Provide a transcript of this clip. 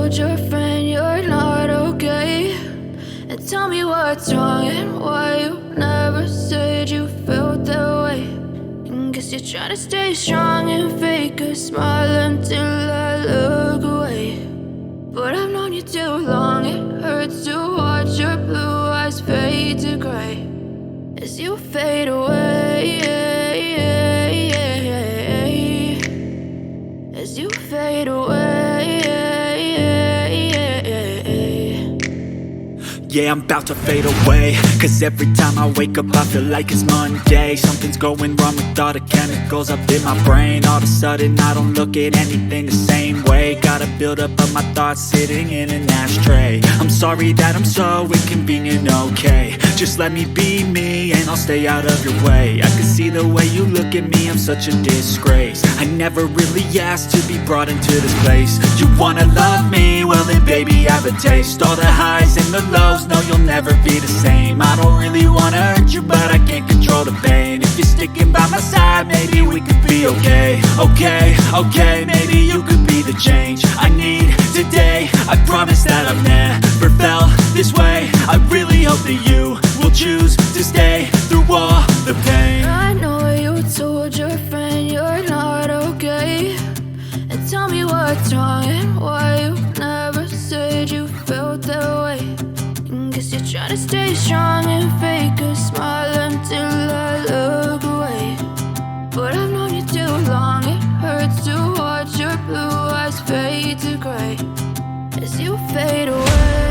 told your friend you're not okay, and tell me what's wrong and why you never said you felt that way. And guess you're trying to stay strong and fake a smile until I look away. But I've known you too long, it hurts to watch your blue eyes fade to gray as you fade away, as you fade away. Yeah, I'm about to fade away, cause every time I wake up I feel like it's Monday. Something's going wrong with all the chemicals up in my brain. All of a sudden I don't look at anything the same way. Got a build up of my thoughts sitting in an ashtray. I'm sorry that I'm so inconvenient, okay. Just let me be me and I'll stay out of your way. I can see the way you look at me, I'm such a disgrace. I never really asked to be brought into this place. You wanna love me? Well then baby, have a taste. All the highs and the lows, no, you'll never be the same. I don't really wanna hurt you, but I can't control the pain. If you're sticking by my side, maybe we could be okay. Okay, maybe you could be the change I need today. I promise that I've never felt this way. I really hope that you will choose to stay through all the pain. I know you told your friend you're not okay, and tell me what's wrong and why you never said you felt that way. And guess you're trying to stay strong and fake a smile until I look away. But I've known you too long, it hurts to watch your blue eyes fade to gray as you fade away.